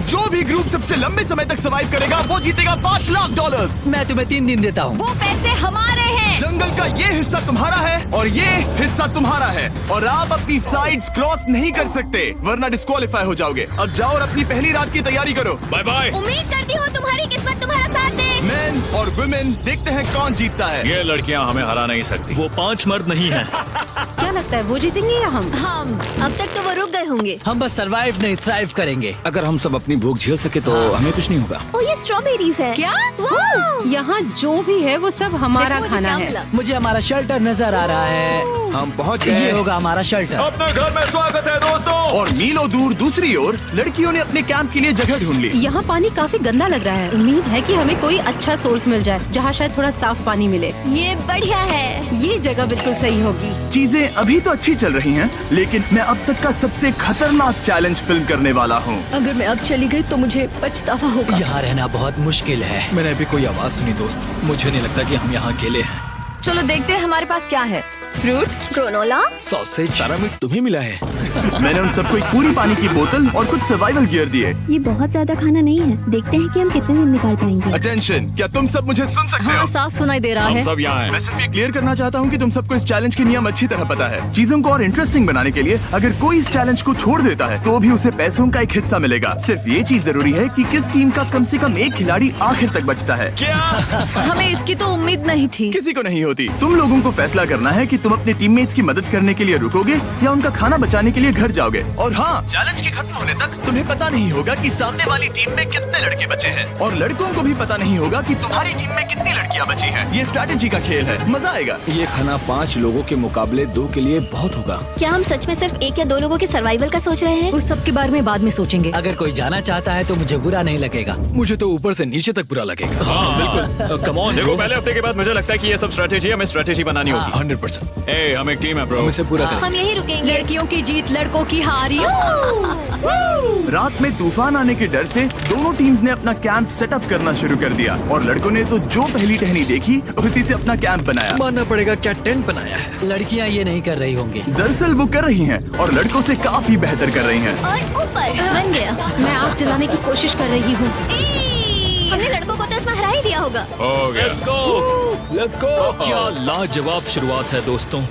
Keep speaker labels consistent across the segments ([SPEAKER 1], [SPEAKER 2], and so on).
[SPEAKER 1] जो भी ग्रुप सबसे लंबे समय तक सर्वाइव करेगा वो जीतेगा $5 लाख।
[SPEAKER 2] मैं तुम्हें 3 दिन देता हूँ।
[SPEAKER 3] वो पैसे हमारे हैं।
[SPEAKER 1] जंगल का ये हिस्सा तुम्हारा है और ये हिस्सा तुम्हारा है और आप अपनी साइड्स क्रॉस नहीं कर सकते वरना डिस्क्वालीफाई हो जाओगे। अब जाओ और अपनी पहली रात की तैयारी करो।
[SPEAKER 4] Bye bye.
[SPEAKER 3] उम्मीद करती हूँ तुम्हारी किस्मत तुम्हारा साथ दे।
[SPEAKER 1] मेन और वुमेन देखते हैं कौन जीतता है।
[SPEAKER 4] ये लड़कियां हमें हरा नहीं सकती। वो 5 मर्द नहीं हैं।
[SPEAKER 5] क्या लगता है वो जीतेंगे या हम?
[SPEAKER 3] अब तक तो वो रुक गए होंगे।
[SPEAKER 2] हम बस सरवाइव नहीं थ्राइव करेंगे।
[SPEAKER 6] अगर हम सब अपनी भूख झेल सके तो हमें कुछ नहीं होगा।
[SPEAKER 3] ओ ये स्ट्रॉबेरीज है क्या?
[SPEAKER 5] यहाँ जो भी है वो सब हमारा
[SPEAKER 3] देखो मुझे
[SPEAKER 5] खाना
[SPEAKER 3] क्या
[SPEAKER 5] है।
[SPEAKER 3] मिला।
[SPEAKER 2] मुझे हमारा शेल्टर नजर आ रहा है।
[SPEAKER 6] हम पहुँच
[SPEAKER 2] ये
[SPEAKER 6] गए।
[SPEAKER 2] होगा हमारा शेल्टर।
[SPEAKER 4] अपने घर में स्वागत है दोस्तों।
[SPEAKER 1] और मीलों दूर दूसरी ओर लड़कियों ने अपने कैंप के लिए जगह ढूंढ ली।
[SPEAKER 5] यहाँ पानी काफी गंदा लग रहा है। उम्मीद है कि हमें कोई अच्छा सोर्स मिल जाए जहाँ शायद थोड़ा साफ पानी मिले।
[SPEAKER 3] ये बढ़िया है।
[SPEAKER 5] ये जगह बिल्कुल सही होगी।
[SPEAKER 1] चीजें अभी तो अच्छी चल रही हैं, लेकिन मैं अब तक का सबसे खतरनाक चैलेंज फिल्म करने वाला हूँ।
[SPEAKER 3] अगर मैं अब चली गई तो मुझे पछतावा होगा।
[SPEAKER 2] यहाँ रहना बहुत मुश्किल है।
[SPEAKER 6] मैंने अभी कोई आवाज सुनी दोस्त। मुझे नहीं लगता कि हम यहाँ अकेले हैं।
[SPEAKER 3] चलो देखते हैं हमारे पास क्या है। Fruit, granola.
[SPEAKER 6] सॉसेज, सारा मीट तुम्हें मिला है।
[SPEAKER 1] मैंने उन सबको एक पूरी पानी की बोतल और कुछ सर्वाइवल गियर दिए।
[SPEAKER 7] ये बहुत ज्यादा खाना नहीं है। देखते हैं कि हम कितने दिन निकाल पाएंगे।
[SPEAKER 1] अटेंशन, क्या तुम सब मुझे सुन सकते हो?
[SPEAKER 3] साफ सुनाई दे रहा
[SPEAKER 4] हम
[SPEAKER 3] है।
[SPEAKER 4] सब यहाँ हैं।
[SPEAKER 1] मैं सिर्फ ये क्लियर करना चाहता हूँ कि तुम सबको इस चैलेंज के नियम अच्छी तरह पता है। चीजों को और इंटरेस्टिंग बनाने के लिए अगर कोई इस चैलेंज को छोड़ देता है तो भी उसे पैसों का एक हिस्सा मिलेगा। सिर्फ ये चीज जरूरी है कि किस टीम का कम से कम एक खिलाड़ी आखिर तक बचता है।
[SPEAKER 4] क्या?
[SPEAKER 3] हमें इसकी तो उम्मीद नहीं थी।
[SPEAKER 1] किसी को नहीं होती। तुम लोगों को फैसला करना है कि तुम अपने टीममेट्स की मदद करने के लिए रुकोगे या उनका खाना बचाने के लिए घर जाओगे। और हाँ, चैलेंज के खत्म होने तक तुम्हें पता नहीं होगा कि सामने वाली टीम में कितने लड़के बचे हैं और लड़कों को भी पता नहीं होगा कि तुम्हारी टीम में कितनी लड़कियां बची हैं। ये स्ट्रैटेजी का खेल है, मजा आएगा।
[SPEAKER 6] ये खाना 5 लोगों के मुकाबले 2 के लिए बहुत होगा।
[SPEAKER 7] क्या हम सच में सिर्फ 1 या 2 लोगों के सर्वाइवल का सोच रहे हैं?
[SPEAKER 3] उस सब के बारे में बाद में सोचेंगे।
[SPEAKER 2] अगर कोई जाना चाहता है तो मुझे बुरा नहीं लगेगा।
[SPEAKER 6] मुझे तो ऊपर से नीचे तक बुरा लगेगा।
[SPEAKER 4] हाँ बिल्कुल। Come on. देखो पहले हफ्ते के बाद मुझे लगता है कि ये सब स्ट्रेटेजी हमें स्ट्रेटेजी बनानी होगी।
[SPEAKER 6] 100%।
[SPEAKER 4] ए, हम एक टीम है ब्रो।
[SPEAKER 6] हम इसे पूरा करेंगे।
[SPEAKER 3] हम यही रुकेंगे। लड़कियों की जीत, लड़कों की हार।
[SPEAKER 1] रात में तूफान आने के डर से दोनों टीम्स ने अपना कैंप सेटअप करना शुरू कर दिया और लड़कों ने तो जो पहली टहनी देखी उसी से अपना कैंप बनाया।
[SPEAKER 6] मानना पड़ेगा, क्या टेंट बनाया है।
[SPEAKER 2] लड़कियाँ ये नहीं कर रही होंगी।
[SPEAKER 1] दरअसल वो कर रही हैं और लड़कों से काफी बेहतर कर रही हैं।
[SPEAKER 3] और ऊपर बन गया।
[SPEAKER 5] मैं आग जलाने की कोशिश कर रही हूँ।
[SPEAKER 3] हमने लड़कों को तो इसमें हरा ही दिया होगा।
[SPEAKER 4] हो गया।
[SPEAKER 6] Let's go. क्या लाजवाब शुरुआत है दोस्तों।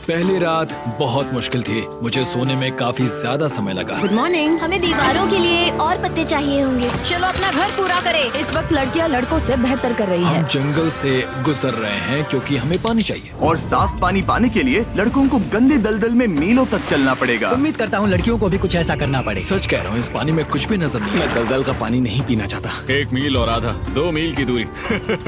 [SPEAKER 6] पहली रात बहुत मुश्किल थी। मुझे सोने में काफी ज्यादा समय लगा।
[SPEAKER 5] Good morning.
[SPEAKER 3] हमें दीवारों के लिए और पत्ते चाहिए होंगे। चलो अपना घर पूरा करें। इस वक्त लड़कियां लड़कों से बेहतर कर रही
[SPEAKER 6] हम
[SPEAKER 3] है।
[SPEAKER 6] जंगल से गुजर रहे हैं क्योंकि हमें पानी चाहिए।
[SPEAKER 1] और साफ पानी पाने के लिए लड़कों को गंदे दलदल में मीलों तक चलना पड़ेगा।
[SPEAKER 2] उम्मीद करता हूँ लड़कियों को भी कुछ ऐसा करना पड़ेगा।
[SPEAKER 6] सच कह रहा हूँ, इस पानी में कुछ भी नजर नहीं। मैं दलदल का पानी नहीं पीना चाहता।
[SPEAKER 4] 1 मील और आधा, 2 मील की दूरी।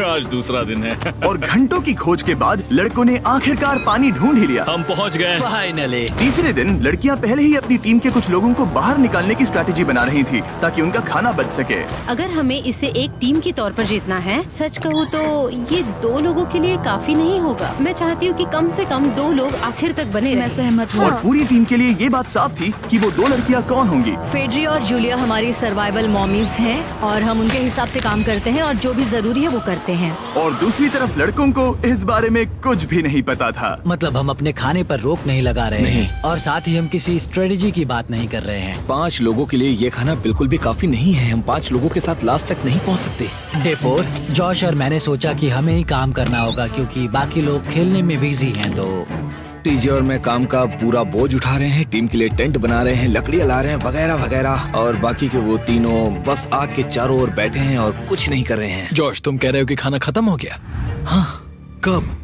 [SPEAKER 4] आज दूसरा दिन है।
[SPEAKER 1] और घंटों की खोज के बाद लड़कों ने आखिरकार पानी ढूंढ ही लिया।
[SPEAKER 4] हम पहुँच गए।
[SPEAKER 2] फाइनली।
[SPEAKER 1] तीसरे दिन लड़कियां पहले ही अपनी टीम के कुछ लोगों को बाहर निकालने की स्ट्रैटेजी बना रही थी ताकि उनका खाना बच सके।
[SPEAKER 5] अगर हमें इसे एक टीम के तौर पर जीतना है, सच कहूँ तो ये 2 लोगों के लिए काफी नहीं होगा। मैं चाहती हूँ कि कम से कम 2 लोग आखिर तक बने
[SPEAKER 3] मैं
[SPEAKER 5] रहें।
[SPEAKER 3] सहमत हूँ।
[SPEAKER 1] और पूरी टीम के लिए ये बात साफ थी कि वो 2 लड़कियां कौन होंगी।
[SPEAKER 3] फेड्री और जूलिया हमारी सर्वाइवल मॉमीज हैं और हम उनके हिसाब से काम करते हैं और जो भी जरूरी है वो करते हैं।
[SPEAKER 1] और दूसरी तरफ लड़कों को इस बारे में कुछ भी नहीं पता था।
[SPEAKER 2] मतलब हम अपने खाने पर रोक नहीं लगा रहे हैं और साथ ही हम किसी स्ट्रेटेजी की बात नहीं कर रहे हैं।
[SPEAKER 6] 5 लोगों के लिए ये खाना बिल्कुल भी काफी नहीं है। हम 5 लोगों के साथ लास्ट तक नहीं पहुंच सकते।
[SPEAKER 2] डे 4 जॉश और मैंने सोचा कि हमें ही काम करना होगा क्योंकि बाकी लोग खेलने में बिजी हैं। तो
[SPEAKER 6] टीजे और मैं काम का पूरा बोझ उठा रहे हैं। टीम के लिए टेंट बना रहे हैं, लकड़ियाँ ला रहे हैं, वगैरह वगैरह। और बाकी के वो तीनों बस आग के चारों ओर बैठे हैं और कुछ नहीं कर रहे हैं। जॉश, तुम कह रहे हो कि खाना खत्म हो गया? हाँ, कब?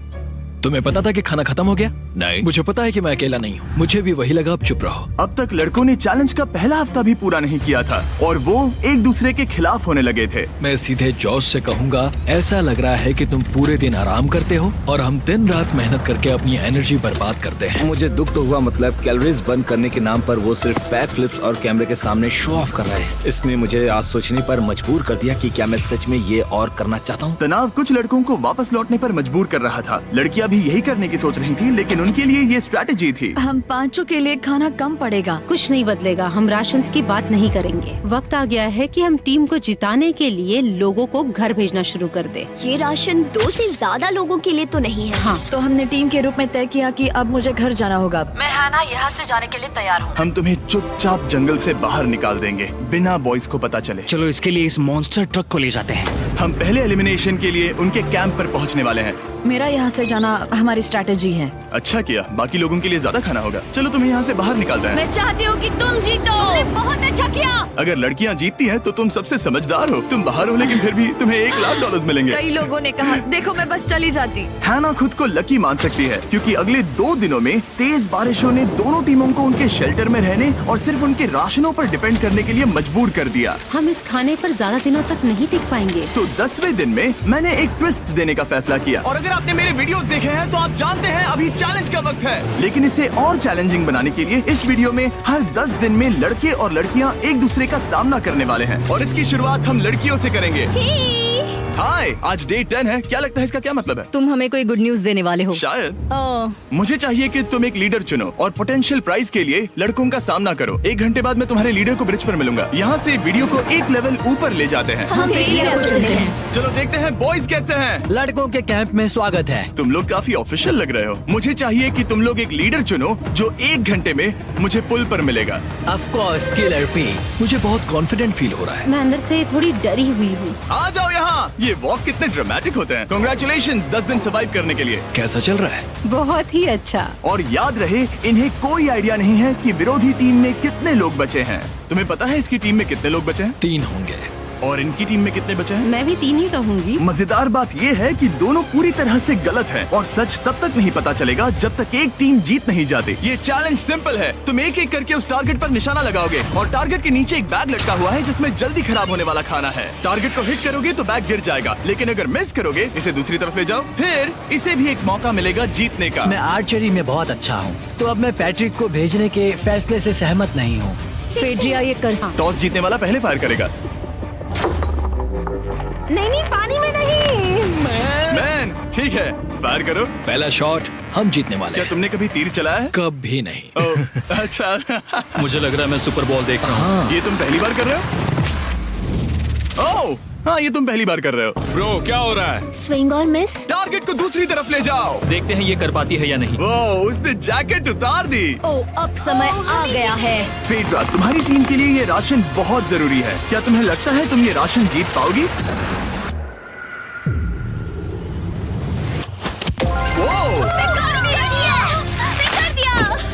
[SPEAKER 6] तुम्हें पता था कि खाना खत्म हो गया? नहीं, मुझे पता है कि मैं अकेला नहीं हूँ। मुझे भी वही लगा। अब चुप रहो।
[SPEAKER 1] अब तक लड़कों ने चैलेंज का पहला हफ्ता भी पूरा नहीं किया था और वो एक दूसरे के खिलाफ होने लगे थे।
[SPEAKER 6] मैं सीधे जॉश से कहूँगा, ऐसा लग रहा है कि तुम पूरे दिन आराम करते हो और हम दिन रात मेहनत करके अपनी एनर्जी बर्बाद करते हैं। मुझे दुख तो हुआ, मतलब कैलोरीज बर्न करने के नाम पर वो सिर्फ बैक फ्लिप्स और कैमरे के सामने शो ऑफ कर रहे हैं। इसने मुझे आज सोचने पर मजबूर कर दिया कि क्या मैं सच में ये और करना चाहता हूँ।
[SPEAKER 1] तनाव कुछ लड़कों को वापस लौटने पर मजबूर कर रहा था। लड़कियां भी यही करने की सोच रही थी, लेकिन उनके लिए ये स्ट्रैटेजी थी।
[SPEAKER 8] हम पांचों के लिए खाना कम पड़ेगा।
[SPEAKER 5] कुछ नहीं बदलेगा, हम राशन की बात नहीं करेंगे। वक्त आ गया है कि हम टीम को जिताने के लिए लोगों को घर भेजना शुरू कर दे।
[SPEAKER 7] ये राशन 2 से ज्यादा लोगों के लिए तो नहीं है।
[SPEAKER 5] हाँ,
[SPEAKER 8] तो हमने टीम के रूप में तय किया कि अब मुझे घर जाना होगा। मैं हैना यहाँ से जाने के लिए तैयार हूँ।
[SPEAKER 1] हम तुम्हें चुपचाप जंगल से बाहर निकाल देंगे बिना बॉयज को पता चले।
[SPEAKER 9] चलो इसके लिए इस मॉन्स्टर ट्रक को ले जाते हैं।
[SPEAKER 1] हम पहले एलिमिनेशन के लिए उनके कैंप पर पहुंचने वाले हैं।
[SPEAKER 8] मेरा यहाँ से जाना हमारी स्ट्रैटेजी है।
[SPEAKER 1] अच्छा किया, बाकी लोगों के लिए ज्यादा खाना होगा। चलो तुम्हें यहाँ से बाहर निकालते हैं।
[SPEAKER 8] मैं चाहती हूँ कि तुम जीतो। बहुत अच्छा किया।
[SPEAKER 1] अगर लड़कियाँ जीतती हैं तो तुम सबसे समझदार हो। तुम बाहर हो लेकिन फिर भी तुम्हें $1,00,000 मिलेंगे।
[SPEAKER 8] कई लोगों ने कहा देखो मैं बस चली जाती।
[SPEAKER 1] हैना खुद को लकी मान सकती है क्योंकि अगले 2 दिनों में तेज बारिशों ने दोनों टीमों को उनके शेल्टर में रहने और सिर्फ उनके राशनों पर डिपेंड करने के लिए मजबूर कर दिया।
[SPEAKER 5] हम इस खाने पर ज्यादा दिनों तक नहीं टिक पाएंगे।
[SPEAKER 1] तो 10वें दिन में मैंने एक ट्विस्ट देने का फैसला किया। और अगर आपने मेरे वीडियोस देखे हैं तो आप जानते हैं अभी चैलेंज का वक्त है। लेकिन इसे और चैलेंजिंग बनाने के लिए इस वीडियो में हर 10 दिन में लड़के और लड़कियां एक दूसरे का सामना करने वाले हैं और इसकी शुरुआत हम लड़कियों से करेंगे। हाय, आज डे 10 है। क्या लगता है इसका क्या मतलब है?
[SPEAKER 3] तुम हमें कोई गुड न्यूज देने वाले हो।
[SPEAKER 1] शायद।
[SPEAKER 3] ओह,
[SPEAKER 1] मुझे चाहिए कि तुम एक लीडर चुनो और पोटेंशियल प्राइज के लिए लड़कों का सामना करो। 1 घंटे बाद मैं तुम्हारे लीडर को ब्रिज पर मिलूंगा। यहाँ से वीडियो को एक लेवल ऊपर ले जाते हैं।
[SPEAKER 3] हम फेलियर को चुनते हैं।
[SPEAKER 1] चलो देखते हैं बॉयज कैसे हैं।
[SPEAKER 2] लड़कों के कैंप में स्वागत है।
[SPEAKER 1] तुम लोग काफी ऑफिशियल लग रहे हो। मुझे चाहिए कि तुम लोग एक लीडर चुनो जो 1 घंटे में मुझे पुल पर मिलेगा।
[SPEAKER 2] Of course killer P.
[SPEAKER 6] मुझे बहुत कॉन्फिडेंट फील हो रहा है।
[SPEAKER 5] मैं अंदर से थोड़ी डरी हुई हूँ।
[SPEAKER 1] आ जाओ यहाँ। ये वॉक कितने ड्रामेटिक होते हैं। कांग्रेचुलेशंस 10 दिन सर्वाइव करने के लिए।
[SPEAKER 6] कैसा चल रहा है?
[SPEAKER 5] बहुत ही अच्छा।
[SPEAKER 1] और याद रहे इन्हें कोई आइडिया नहीं है कि विरोधी टीम में कितने लोग बचे हैं। तुम्हें पता है इसकी टीम में कितने लोग बचे हैं?
[SPEAKER 6] 3 होंगे।
[SPEAKER 1] और इनकी टीम में कितने बचे हैं?
[SPEAKER 5] मैं भी 3 ही कहूँगी।
[SPEAKER 1] मजेदार बात ये है कि दोनों पूरी तरह से गलत हैं और सच तब तक नहीं पता चलेगा जब तक एक टीम जीत नहीं जाती। ये चैलेंज सिंपल है। तुम एक एक करके उस टारगेट पर निशाना लगाओगे और टारगेट के नीचे एक बैग लटका हुआ है जिसमें जल्दी खराब होने वाला खाना है। टारगेट को हिट करोगे तो बैग गिर जाएगा, लेकिन अगर मिस करोगे इसे दूसरी तरफ ले जाओ, फिर इसे भी एक मौका मिलेगा जीतने का।
[SPEAKER 2] मैं आर्चरी में बहुत अच्छा हूँ, तो अब मैं पैट्रिक को भेजने के फैसले से सहमत नहीं हूँ।
[SPEAKER 3] फेड्रिया ये कर।
[SPEAKER 1] टॉस जीतने वाला पहले फायर करेगा।
[SPEAKER 5] नहीं, पानी में नहीं।
[SPEAKER 1] मैन, ठीक है, फायर करो।
[SPEAKER 6] पहला शॉट हम जीतने वाले
[SPEAKER 1] क्या
[SPEAKER 6] हैं।
[SPEAKER 1] तुमने कभी तीर चलाया है?
[SPEAKER 6] कभी नहीं।
[SPEAKER 1] ओह, अच्छा।
[SPEAKER 4] मुझे लग रहा है मैं सुपर बॉल देख रहा हूँ।
[SPEAKER 1] ये तुम पहली बार कर रहे हो? ओह, हाँ, ये तुम पहली बार कर रहे हो।
[SPEAKER 4] ब्रो क्या हो रहा है?
[SPEAKER 7] स्विंग और मिस।
[SPEAKER 1] टारगेट को दूसरी तरफ ले जाओ।
[SPEAKER 4] देखते हैं ये कर पाती है या नहीं।
[SPEAKER 1] ओह, उसने जैकेट उतार दी।
[SPEAKER 3] ओह, अब समय आ गया है।
[SPEAKER 1] फेड्रा, तुम्हारी टीम के लिए ये राशन बहुत जरूरी है। क्या तुम्हें लगता है तुम ये राशन जीत पाओगी?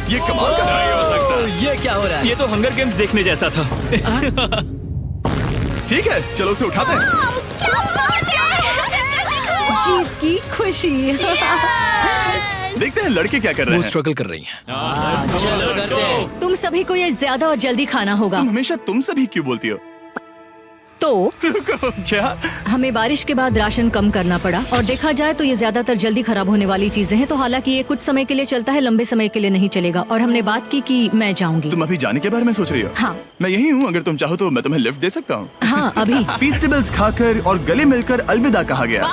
[SPEAKER 1] ये कमाल का
[SPEAKER 4] नहीं हो सकता।
[SPEAKER 2] ये क्या हो रहा है?
[SPEAKER 4] ये तो हंगर गेम्स देखने जैसा था।
[SPEAKER 1] ठीक है, चलो उसे उठाते हैं।
[SPEAKER 5] जीत की खुशी।
[SPEAKER 1] देखते हैं लड़के क्या कर रहे
[SPEAKER 6] वो
[SPEAKER 1] हैं।
[SPEAKER 6] स्ट्रगल कर रही हैं।
[SPEAKER 2] चलो करते हैं।
[SPEAKER 3] तुम सभी को ये ज्यादा और जल्दी खाना होगा।
[SPEAKER 1] तुम हमेशा तुम सभी क्यों बोलती हो?
[SPEAKER 3] तो
[SPEAKER 1] क्या?
[SPEAKER 3] हमें बारिश के बाद राशन कम करना पड़ा और देखा जाए तो ये ज्यादातर जल्दी खराब होने वाली चीजें हैं। तो हालांकि ये कुछ समय के लिए चलता है, लंबे समय के लिए नहीं चलेगा। और हमने बात की कि मैं जाऊंगी।
[SPEAKER 1] तुम अभी जाने के बारे में सोच रही हो?
[SPEAKER 3] हाँ।
[SPEAKER 1] मैं यही हूँ, अगर तुम चाहो तो मैं तुम्हें लिफ्ट दे सकता हूँ।
[SPEAKER 3] हाँ, अभी।
[SPEAKER 1] फीस्टेबल्स खाकर और गले मिलकर अलविदा कहा गया।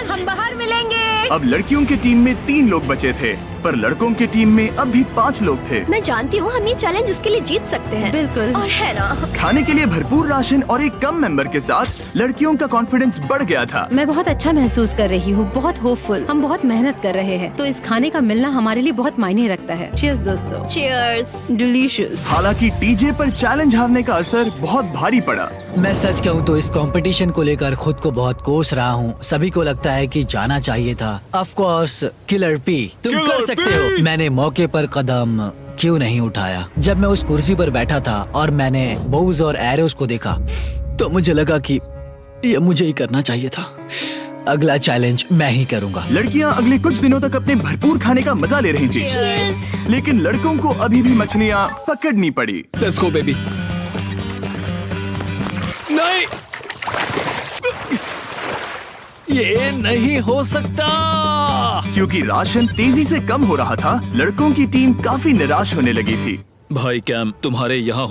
[SPEAKER 5] हम बाहर मिलेंगे।
[SPEAKER 1] अब लड़कियों की टीम में 3 लोग बचे थे, पर लड़कों की टीम में अब भी 5 लोग थे।
[SPEAKER 7] मैं जानती हूँ हम ये चैलेंज उसके लिए जीत सकते हैं।
[SPEAKER 5] बिल्कुल।
[SPEAKER 7] और है ना।
[SPEAKER 1] खाने के लिए भरपूर राशन और एक कम मेंबर के साथ लड़कियों का कॉन्फिडेंस बढ़ गया था।
[SPEAKER 5] मैं बहुत अच्छा महसूस कर रही हूँ, बहुत होपफुल। हम बहुत मेहनत कर रहे हैं, तो इस खाने का मिलना हमारे लिए बहुत मायने रखता है। चीयर्स दोस्तों।
[SPEAKER 7] चीयर्स।
[SPEAKER 5] डिलीशियस।
[SPEAKER 1] हालांकि टीजे पर चैलेंज हारने का असर बहुत भारी पड़ा।
[SPEAKER 2] मैं सच कहूँ तो इस कंपटीशन को लेकर खुद को बहुत कोस रहा हूँ। सभी को लगता है कि जाना चाहिए था। ऑफ कोर्स किलर पी, तुम कर सकते हो। मैंने मौके पर कदम क्यों नहीं उठाया? जब मैं उस कुर्सी पर बैठा था और मैंने बोज और एरोस को देखा तो मुझे लगा कि ये मुझे ही करना चाहिए था। अगला चैलेंज मैं ही करूँगा।
[SPEAKER 1] लड़कियां अगले कुछ दिनों तक अपने भरपूर खाने का मजा ले रही थी, लेकिन लड़कों को अभी भी मछलियां पकड़नी पड़ी।
[SPEAKER 6] Let's go baby. नहीं, ये नहीं हो सकता।
[SPEAKER 1] क्योंकि राशन तेजी से कम हो रहा था, लड़कों की टीम काफी निराश होने लगी थी।
[SPEAKER 4] भाई कैम, तुम्हारे यहाँ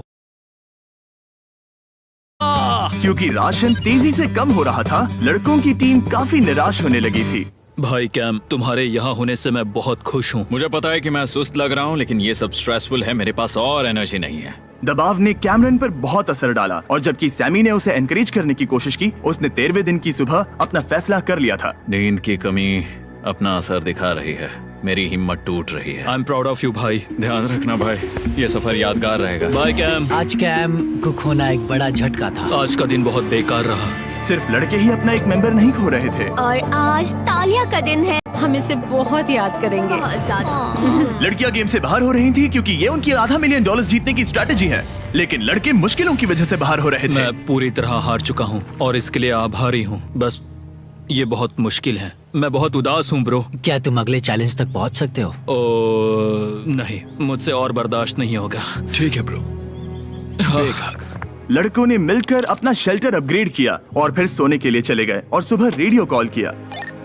[SPEAKER 1] क्योंकि राशन तेजी से कम हो रहा था, लड़कों की टीम काफी निराश होने लगी थी।
[SPEAKER 6] भाई कैम, तुम्हारे यहाँ होने से मैं बहुत खुश हूँ।
[SPEAKER 4] मुझे पता है कि मैं सुस्त लग रहा हूँ, लेकिन ये सब स्ट्रेसफुल है। मेरे पास और एनर्जी नहीं है।
[SPEAKER 1] दबाव ने कैमरन पर बहुत असर डाला और जबकि सैमी ने उसे एनकरेज करने की कोशिश की, उसने 13वें दिन की सुबह अपना फैसला कर लिया था।
[SPEAKER 4] नींद की कमी अपना असर दिखा रही है। मेरी हिम्मत टूट रही है।
[SPEAKER 6] I am proud of you भाई।
[SPEAKER 4] ध्यान रखना भाई, ये सफर यादगार रहेगा।
[SPEAKER 6] Bye cam.
[SPEAKER 2] आज कैम को खोना एक बड़ा झटका था।
[SPEAKER 6] आज का दिन बहुत बेकार रहा।
[SPEAKER 1] सिर्फ लड़के ही अपना एक मेंबर नहीं खो रहे थे।
[SPEAKER 7] और आज तालिया का दिन है।
[SPEAKER 5] हम इसे बहुत याद करेंगे।
[SPEAKER 7] बहुत ज्यादा।
[SPEAKER 1] लड़कियां गेम से बाहर हो रही थी क्योंकि ये उनकी $500 मिलियन जीतने की स्ट्रेटेजी है, लेकिन लड़के मुश्किलों की वजह से बाहर हो रहे थे।
[SPEAKER 6] मैं पूरी तरह हार चुका हूँ और इसके लिए आभारी हूँ। बस ये बहुत मुश्किल है। मैं बहुत उदास हूँ ब्रो।
[SPEAKER 2] क्या तुम अगले चैलेंज तक पहुंच सकते हो?
[SPEAKER 6] नहीं, मुझसे और बर्दाश्त नहीं होगा। ठीक है ब्रो।
[SPEAKER 1] लड़कों ने मिलकर अपना शेल्टर अपग्रेड किया और फिर सोने के लिए चले गए और सुबह रेडियो कॉल किया।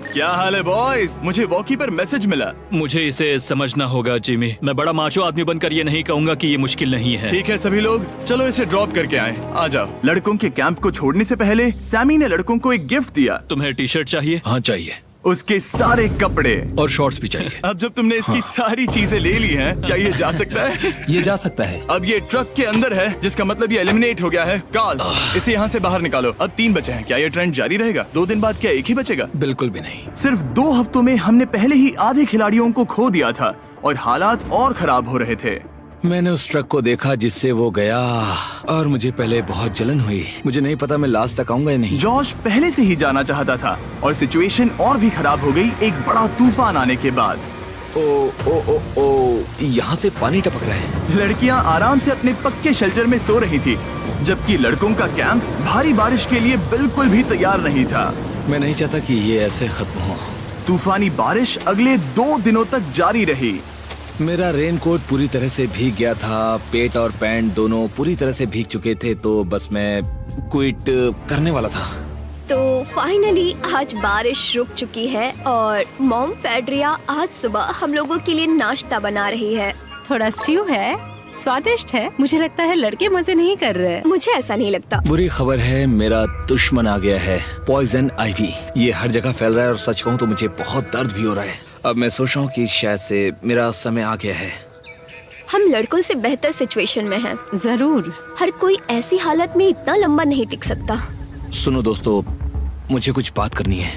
[SPEAKER 1] क्या हाल है बॉयज? मुझे वॉकी पर मैसेज मिला।
[SPEAKER 6] मुझे इसे समझना होगा जिमी। मैं बड़ा माचो आदमी बनकर ये नहीं कहूंगा कि ये मुश्किल नहीं है।
[SPEAKER 1] ठीक है सभी लोग, चलो इसे ड्रॉप करके आए। आ जाओ। लड़कों के कैंप को छोड़ने से पहले सैमी ने लड़कों को एक गिफ्ट दिया।
[SPEAKER 6] तुम्हें टी शर्ट चाहिए? हाँ चाहिए।
[SPEAKER 1] उसके सारे कपड़े
[SPEAKER 6] और शॉर्ट्स भी चाहिए।
[SPEAKER 1] अब जब तुमने इसकी सारी चीजें ले ली हैं, क्या ये जा सकता है?
[SPEAKER 6] ये जा सकता है।
[SPEAKER 1] अब ये ट्रक के अंदर है, जिसका मतलब ये एलिमिनेट हो गया है। कार्ल, इसे यहाँ से बाहर निकालो। अब 3 बचे हैं। क्या ये ट्रेंड जारी रहेगा? 2 दिन बाद क्या एक ही बचेगा?
[SPEAKER 6] बिल्कुल भी नहीं।
[SPEAKER 1] सिर्फ 2 हफ्तों में हमने पहले ही आधे खिलाड़ियों को खो दिया था और हालात और खराब हो रहे थे।
[SPEAKER 6] मैंने उस ट्रक को देखा जिससे वो गया और मुझे पहले बहुत जलन हुई। मुझे नहीं पता मैं लास्ट तक आऊंगा या नहीं।
[SPEAKER 1] जॉश पहले से ही जाना चाहता था और सिचुएशन और भी खराब हो गई एक बड़ा तूफान आने के बाद।
[SPEAKER 6] ओ, यहाँ से पानी टपक रहा है।
[SPEAKER 1] लड़कियां आराम से अपने पक्के शेल्टर में सो रही थी, जबकि लड़कों का कैंप भारी बारिश के लिए बिल्कुल भी तैयार नहीं था।
[SPEAKER 6] मैं नहीं चाहता कि ये ऐसे खत्म हो।
[SPEAKER 1] तूफानी बारिश अगले 2 दिनों तक जारी रही।
[SPEAKER 6] मेरा रेनकोट पूरी तरह से भीग गया था। पेट और पैंट दोनों पूरी तरह से भीग चुके थे, तो बस मैं क्विट करने वाला था।
[SPEAKER 7] तो फाइनली आज बारिश रुक चुकी है और मॉम फेड्रिया आज सुबह हम लोगों के लिए नाश्ता बना रही है।
[SPEAKER 5] थोड़ा स्ट्यू है, स्वादिष्ट है। मुझे लगता है लड़के मजे नहीं कर रहे।
[SPEAKER 7] मुझे ऐसा नहीं लगता।
[SPEAKER 6] बुरी खबर है, मेरा दुश्मन आ गया है, पॉइजन आइवी। ये हर जगह फैल रहा है और सच कहूँ तो मुझे बहुत दर्द भी हो रहा है। अब मैं सोच रहा हूँ कि शायद से मेरा समय आ गया है।
[SPEAKER 7] हम लड़कों से बेहतर सिचुएशन में हैं।
[SPEAKER 5] जरूर।
[SPEAKER 7] हर कोई ऐसी हालत में इतना लंबा नहीं टिक सकता।
[SPEAKER 6] सुनो दोस्तों, मुझे कुछ बात करनी है।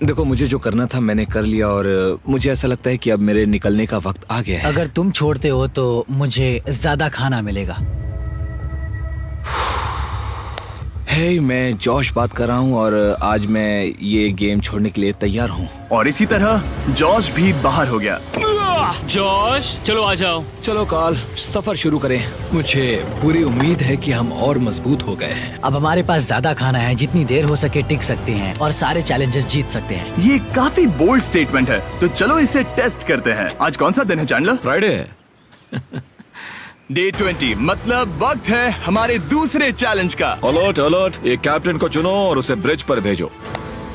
[SPEAKER 6] देखो, मुझे जो करना था मैंने कर लिया और मुझे ऐसा लगता है कि अब मेरे निकलने का वक्त आ गया है।
[SPEAKER 2] अगर तुम छोड़ते हो तो मुझे ज्यादा खाना मिलेगा।
[SPEAKER 6] हे, मैं जॉश बात कर रहा हूँ और आज मैं ये गेम छोड़ने के लिए तैयार हूँ।
[SPEAKER 1] और इसी तरह जॉश भी बाहर हो गया।
[SPEAKER 9] जॉश, चलो आ जाओ।
[SPEAKER 6] चलो कार्ल, सफर शुरू करें। मुझे पूरी उम्मीद है कि हम और मजबूत हो गए हैं।
[SPEAKER 2] अब हमारे पास ज्यादा खाना है, जितनी देर हो सके टिक सकते हैं और सारे चैलेंजेस जीत सकते हैं।
[SPEAKER 1] ये काफी बोल्ड स्टेटमेंट है, तो चलो इसे टेस्ट करते हैं। आज कौन सा दिन है चैंडलर?
[SPEAKER 4] फ्राइडे है।
[SPEAKER 1] डे 20, मतलब वक्त है हमारे दूसरे चैलेंज का।
[SPEAKER 4] अलर्ट अलर्ट, एक कैप्टन को चुनो और उसे ब्रिज पर भेजो।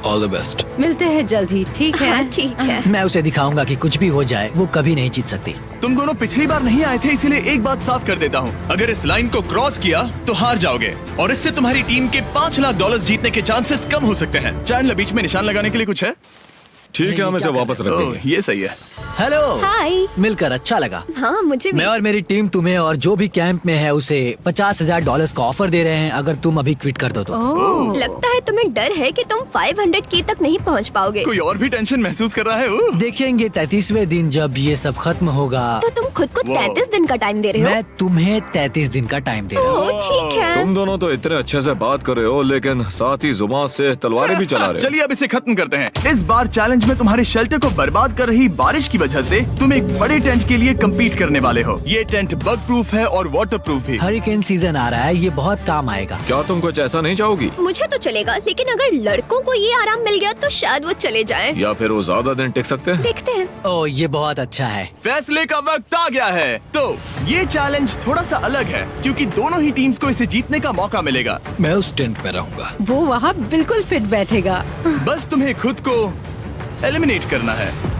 [SPEAKER 6] All the best.
[SPEAKER 5] मिलते हैं जल्द ही, ठीक है?
[SPEAKER 7] हाँ, ठीक है।
[SPEAKER 2] मैं उसे दिखाऊंगा कि कुछ भी हो जाए वो कभी नहीं जीत सकती।
[SPEAKER 1] तुम दोनों पिछली बार नहीं आए थे, इसीलिए एक बात साफ कर देता हूँ। अगर इस लाइन को क्रॉस किया तो हार जाओगे और इससे तुम्हारी टीम के $5 लाख जीतने के चांसेस कम हो सकते हैं। चैंडलर, बीच में निशान लगाने के लिए कुछ है?
[SPEAKER 4] ठीक है, हम इसे वापस रख देंगे।
[SPEAKER 1] ये सही है।
[SPEAKER 2] हेलो।
[SPEAKER 7] हाय।
[SPEAKER 2] मिलकर अच्छा लगा।
[SPEAKER 7] हाँ, मुझे भी।
[SPEAKER 2] मैं और मेरी टीम तुम्हें और जो भी कैंप में है उसे $50,000 का ऑफर दे रहे हैं अगर तुम अभी क्विट कर दो तो।
[SPEAKER 7] लगता है तुम्हें डर है कि तुम 500K तक नहीं पहुंच पाओगे।
[SPEAKER 1] कोई और भी टेंशन महसूस कर रहा है?
[SPEAKER 2] देखेंगे 33वें दिन जब ये सब खत्म होगा।
[SPEAKER 7] तो तुम खुद को 33 दिन का टाइम दे रहे हो?
[SPEAKER 2] मैं तुम्हें 33 दिन का टाइम दे रहा हूँ।
[SPEAKER 7] ओह, ठीक है।
[SPEAKER 4] तुम दोनों तो इतने अच्छे से बात कर रहे हो, लेकिन साथ ही जुबान से तलवारें भी चला रहे हो।
[SPEAKER 1] चलिए अब इसे खत्म करते हैं। इस बार चैलेंज में तुम्हारे शेल्टर को बर्बाद कर रही बारिश की वजह से तुम एक बड़े टेंट के लिए कम्पीट करने वाले हो। ये टेंट बग प्रूफ है और वाटर प्रूफ भी।
[SPEAKER 2] हरिकेन सीजन आ रहा है, ये बहुत काम आएगा।
[SPEAKER 4] क्या तुम कुछ ऐसा नहीं चाहोगी?
[SPEAKER 7] मुझे तो चलेगा, लेकिन अगर लड़कों को ये आराम मिल गया तो शायद वो चले जाएं।
[SPEAKER 4] या फिर वो ज्यादा दिन टिक सकते हैं?
[SPEAKER 7] देखते हैं।
[SPEAKER 2] ओह, ये बहुत अच्छा है।
[SPEAKER 1] फैसले का वक्त आ गया है। तो ये चैलेंज थोड़ा सा अलग है क्योंकि दोनों ही टीम्स को इसे जीतने का मौका मिलेगा।
[SPEAKER 6] मैं उस टेंट में रहूंगा।
[SPEAKER 5] वो वहाँ बिल्कुल फिट बैठेगा।
[SPEAKER 1] बस तुम्हें खुद को एलिमिनेट करना है।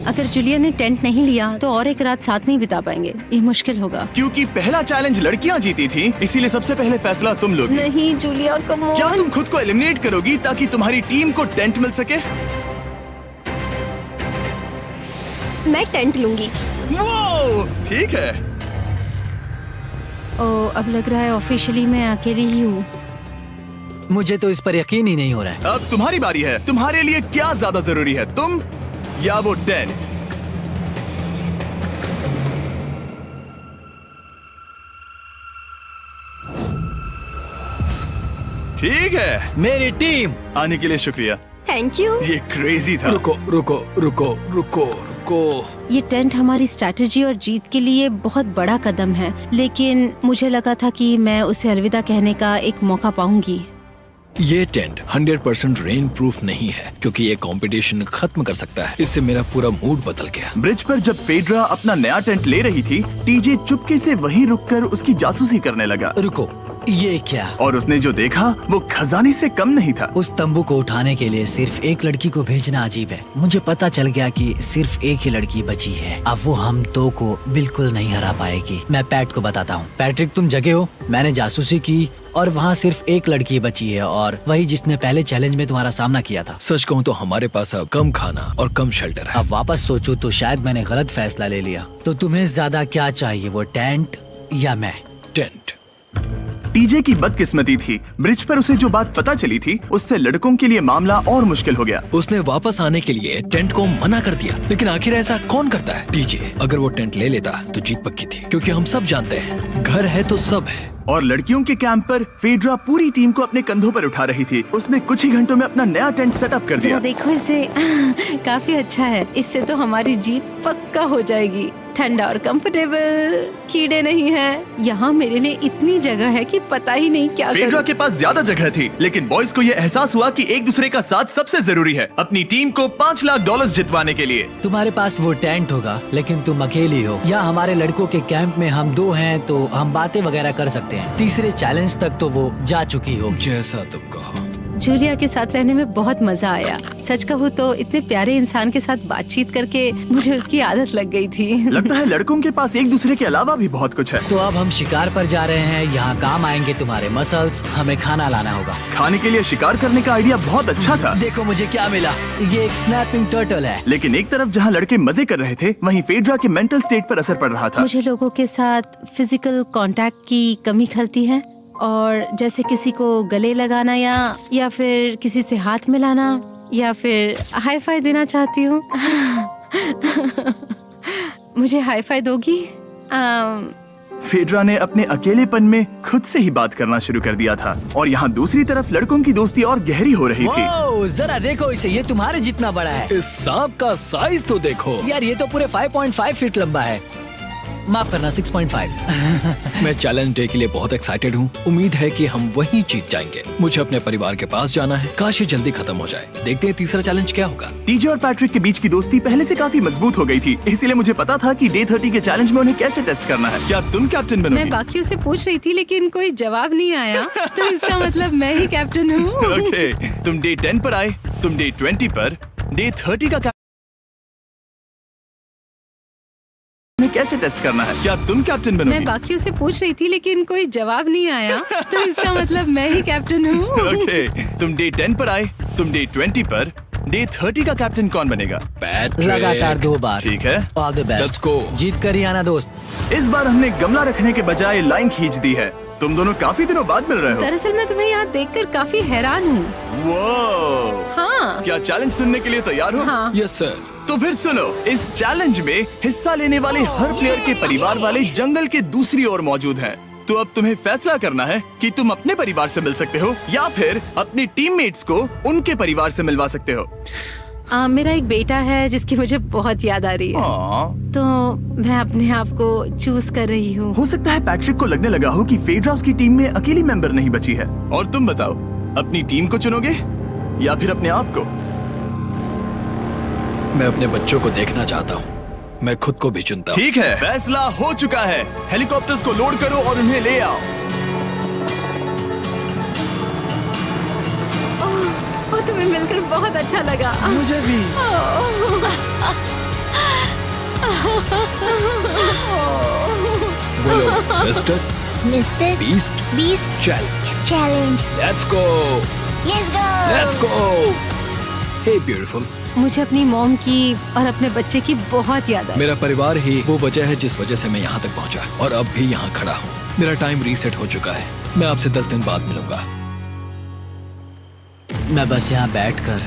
[SPEAKER 5] अगर जूलिया ने टेंट नहीं लिया तो और एक रात साथ नहीं बिता पाएंगे। ये मुश्किल होगा।
[SPEAKER 1] क्योंकि पहला चैलेंज लड़कियां जीती थी, इसीलिए सबसे पहले फैसला तुम लोगी।
[SPEAKER 5] नहीं जूलिया, कम ऑन।
[SPEAKER 1] क्या तुम खुद को एलिमिनेट करोगी ताकि तुम्हारी टीम को टेंट मिल सके?
[SPEAKER 7] मैं टेंट लूंगी।
[SPEAKER 1] वो ठीक है।
[SPEAKER 5] ओ, अब लग रहा है ऑफिशियली मैं अकेली ही हूँ।
[SPEAKER 2] मुझे तो इस पर यकीन ही नहीं हो रहा है।
[SPEAKER 1] अब तुम्हारी बारी है। तुम्हारे लिए क्या ज्यादा जरूरी है, तुम या वो टेंट? ठीक है,
[SPEAKER 2] मेरी टीम।
[SPEAKER 1] आने के लिए शुक्रिया।
[SPEAKER 7] Thank you.
[SPEAKER 1] ये क्रेजी था।
[SPEAKER 6] रुको रुको रुको रुको रुको।
[SPEAKER 5] ये टेंट हमारी स्ट्रैटेजी और जीत के लिए बहुत बड़ा कदम है, लेकिन मुझे लगा था कि मैं उसे अलविदा कहने का एक मौका पाऊंगी।
[SPEAKER 6] ये टेंट 100% रेन प्रूफ नहीं है, क्योंकि ये कंपटीशन खत्म कर सकता है। इससे मेरा पूरा मूड बदल गया।
[SPEAKER 1] ब्रिज पर जब फेड्रा अपना नया टेंट ले रही थी, टीजे चुपके से वहीं रुककर उसकी जासूसी करने लगा।
[SPEAKER 2] रुको, ये क्या?
[SPEAKER 1] और उसने जो देखा वो खजाने से कम नहीं था।
[SPEAKER 2] उस तंबू को उठाने के लिए सिर्फ एक लड़की को भेजना अजीब है। मुझे पता चल गया कि सिर्फ एक ही लड़की बची है। अब वो हम दो को बिल्कुल नहीं हरा पाएगी। मैं पैट को बताता हूँ। पैट्रिक, तुम जगे हो? मैंने जासूसी की और वहाँ सिर्फ एक लड़की बची है, और वही जिसने पहले चैलेंज में तुम्हारा सामना किया था।
[SPEAKER 6] सच कहूँ तो हमारे पास अब कम खाना और कम शेल्टर है।
[SPEAKER 2] अब वापस सोचो तो शायद मैंने गलत फैसला ले लिया। तो तुम्हें ज्यादा क्या चाहिए, वो टेंट या मैं?
[SPEAKER 6] टेंट।
[SPEAKER 1] टीजे की बदकिस्मती थी, ब्रिज पर उसे जो बात पता चली थी उससे लड़कों के लिए मामला और मुश्किल हो गया।
[SPEAKER 6] उसने वापस आने के लिए टेंट को मना कर दिया, लेकिन आखिर ऐसा कौन करता है? टीजे, अगर वो टेंट ले लेता तो जीत पक्की थी, क्योंकि हम सब जानते हैं घर है तो सब है।
[SPEAKER 1] और लड़कियों के कैंप पर फेड्रा पूरी टीम को अपने कंधों पर उठा रही थी। उसने कुछ ही घंटों में अपना नया टेंट सेटअप कर दिया।
[SPEAKER 5] जरा देखो इसे। काफी अच्छा है। इससे तो हमारी जीत पक्का हो जाएगी। ठंडा और कंफर्टेबल, कीड़े नहीं हैं। यहाँ मेरे लिए इतनी जगह है कि पता ही नहीं क्या
[SPEAKER 1] फेड्रा
[SPEAKER 5] करूं।
[SPEAKER 1] के पास ज्यादा जगह थी, लेकिन बॉयज को ये एहसास हुआ कि एक दूसरे का साथ सबसे जरूरी है अपनी टीम को $5 लाख जितवाने के लिए।
[SPEAKER 2] तुम्हारे पास वो टेंट होगा, लेकिन तुम अकेली हो। या हमारे लड़कों के कैंप में हम दो हैं तो हम बातें वगैरह कर सकते हैं। तीसरे चैलेंज तक तो वो जा चुकी हो।
[SPEAKER 6] जैसा तुम कहो।
[SPEAKER 5] जूलिया के साथ रहने में बहुत मजा आया। सच कहूँ तो इतने प्यारे इंसान के साथ बातचीत करके मुझे उसकी आदत लग गई थी।
[SPEAKER 1] लगता है लड़कों के पास एक दूसरे के अलावा भी बहुत कुछ है।
[SPEAKER 2] तो अब हम शिकार पर जा रहे हैं। यहाँ काम आएंगे तुम्हारे मसल्स। हमें खाना लाना होगा।
[SPEAKER 1] खाने के लिए शिकार करने का आइडिया बहुत अच्छा था।
[SPEAKER 2] देखो मुझे क्या मिला। ये एक स्नैपिंग टर्टल है।
[SPEAKER 1] लेकिन एक तरफ जहाँ लड़के मजे कर रहे थे, वहीं फेड्रा के मेंटल स्टेट पर असर पड़ रहा था।
[SPEAKER 5] मुझे लोगों के साथ फिजिकल कांटेक्ट की कमी खलती है, और जैसे किसी को गले लगाना या फिर किसी से हाथ मिलाना या फिर हाई फाई देना चाहती हूँ। मुझे हाई फाई दोगी?
[SPEAKER 1] फेड्रा ने अपने अकेलेपन में खुद से ही बात करना शुरू कर दिया था, और यहाँ दूसरी तरफ लड़कों की दोस्ती और गहरी हो रही थी।
[SPEAKER 2] वो, जरा देखो इसे, ये तुम्हारे जितना बड़ा है।
[SPEAKER 6] इस सांप का साइज तो देखो
[SPEAKER 2] यार, ये तो पूरे 5.5 फीट लंबा है। माफ करना, 6.5।
[SPEAKER 6] मैं चैलेंज डे के लिए बहुत एक्साइटेड हूँ। उम्मीद है कि हम वहीं जीत जाएंगे। मुझे अपने परिवार के पास जाना है। काश ये जल्दी खत्म हो जाए। देखते हैं तीसरा चैलेंज क्या होगा।
[SPEAKER 1] टीजे और पैट्रिक के बीच की दोस्ती पहले से काफी मजबूत हो गई थी, इसीलिए मुझे पता था कि डे 30 के चैलेंज में उन्हें कैसे टेस्ट करना है। क्या तुम कैप्टन बनोगी?
[SPEAKER 5] मैं बाकियों से पूछ रही थी, लेकिन कोई जवाब नहीं आया। तो इसका मतलब मैं ही कैप्टन हूँ।
[SPEAKER 1] ओके, तुम डे 10 पर आए, तुम डे 20 पर, डे 30 का कैसे टेस्ट करना है? क्या तुम कैप्टन बनोगी?
[SPEAKER 5] मैं बाकियों से पूछ रही थी, लेकिन कोई जवाब नहीं आया। तो इसका मतलब मैं ही कैप्टन हूँ।
[SPEAKER 1] ओके, तुम डे 10 पर आए, तुम डे 20 पर, डे 30 का कैप्टन कौन बनेगा?
[SPEAKER 6] पैट्रिक।
[SPEAKER 2] लगातार 2 बार।
[SPEAKER 1] ठीक है,
[SPEAKER 2] all the best.
[SPEAKER 6] Let's go।
[SPEAKER 2] जीत कर ही आना दोस्त।
[SPEAKER 1] इस बार हमने गमला रखने के बजाय लाइन खींच दी है। तुम दोनों काफी दिनों बाद मिल रहे हो।
[SPEAKER 5] दरअसल मैं तुम्हें यहाँ देखकर काफी हैरान हूँ।
[SPEAKER 1] वो
[SPEAKER 5] हाँ।
[SPEAKER 1] क्या चैलेंज सुनने के लिए तैयार हो?
[SPEAKER 5] हाँ।
[SPEAKER 6] Yes sir.
[SPEAKER 1] तो फिर सुनो, इस चैलेंज में हिस्सा लेने वाले हर प्लेयर के परिवार वाले जंगल के दूसरी ओर मौजूद हैं। तो अब तुम्हें फैसला करना है कि तुम अपने परिवार से मिल सकते हो या फिर अपने टीममेट्स को उनके परिवार से मिलवा सकते हो।
[SPEAKER 5] मेरा एक बेटा है जिसकी मुझे बहुत याद आ रही है, तो मैं अपने आप को चूज कर रही हूँ।
[SPEAKER 1] हो सकता है पैट्रिक को लगने लगा हो कि फेड्रा उसकी टीम में अकेली मेंबर नहीं बची है। और तुम बताओ, अपनी टीम को चुनोगे या फिर अपने आप को?
[SPEAKER 6] मैं अपने बच्चों को देखना चाहता हूँ। मैं खुद को भी चुनता हूँ।
[SPEAKER 1] ठीक है, फैसला हो चुका है। हेलीकॉप्टर्स को लोड करो और उन्हें ले आओ।
[SPEAKER 5] तुम्हें मिलकर बहुत अच्छा लगा।
[SPEAKER 1] मुझे भी।
[SPEAKER 6] बोलो mister
[SPEAKER 10] mister
[SPEAKER 6] beast challenge.
[SPEAKER 10] Challenge.
[SPEAKER 6] Let's go. Let's go. Hey beautiful.
[SPEAKER 5] मुझे अपनी मॉम की और अपने बच्चे की बहुत याद आई।
[SPEAKER 6] मेरा परिवार ही वो वजह है जिस वजह से मैं यहाँ तक पहुँचा और अब भी यहाँ खड़ा हूँ। मेरा टाइम रीसेट हो चुका है। मैं आपसे 10 दिन बाद मिलूंगा।
[SPEAKER 2] मैं बस यहाँ बैठकर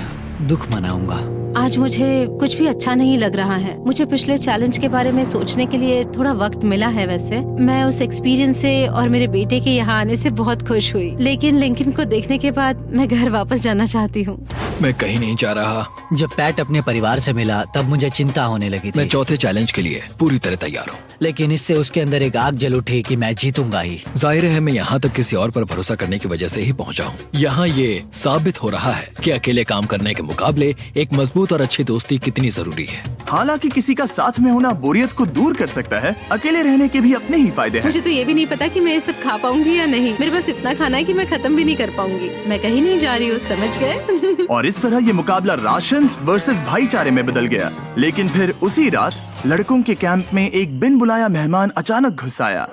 [SPEAKER 2] दुख मनाऊंगा।
[SPEAKER 5] आज मुझे कुछ भी अच्छा नहीं लग रहा है। मुझे पिछले चैलेंज के बारे में सोचने के लिए थोड़ा वक्त मिला है। वैसे मैं उस एक्सपीरियंस से और मेरे बेटे के यहाँ आने से बहुत खुश हुई, लेकिन लिंकन को देखने के बाद मैं घर वापस जाना चाहती हूँ।
[SPEAKER 6] मैं कहीं नहीं जा रहा।
[SPEAKER 2] जब पैट अपने परिवार से मिला तब मुझे चिंता होने लगी थी।
[SPEAKER 6] मैं चौथे चैलेंज के लिए पूरी तरह तैयार हूँ,
[SPEAKER 2] लेकिन इससे उसके अंदर एक आग जल उठी कि मैं जीतूंगा ही।
[SPEAKER 6] जाहिर है मैं यहाँ तक किसी और पर भरोसा करने की वजह से ही पहुँचा हूँ। यहाँ ये साबित हो रहा है कि अकेले काम करने के मुकाबले एक मजबूत और अच्छी दोस्ती कितनी जरूरी है।
[SPEAKER 1] हालांकि किसी का साथ में होना बोरियत को दूर कर सकता है, अकेले रहने के भी अपने ही फायदे हैं।
[SPEAKER 5] मुझे तो ये भी नहीं पता कि मैं ये सब खा पाऊंगी या नहीं। मेरे पास इतना खाना है कि मैं खत्म भी नहीं कर पाऊंगी। मैं कहीं नहीं जा रही हूँ, समझ गए?
[SPEAKER 1] और इस तरह ये मुकाबला राशंस वर्सेस भाईचारे में बदल गया। लेकिन फिर उसी रात लड़कों के कैंप में एक बिन बुलाया मेहमान अचानक घुस आया।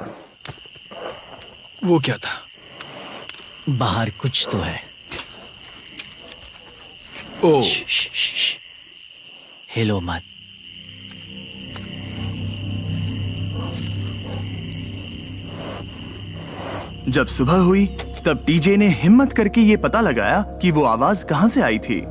[SPEAKER 6] वो क्या था?
[SPEAKER 2] बाहर कुछ तो है।
[SPEAKER 6] ओ,
[SPEAKER 2] हिलो मत।
[SPEAKER 1] जब सुबह हुई तब टीजे ने हिम्मत करके ये पता लगाया कि वो आवाज कहाँ से आई थी।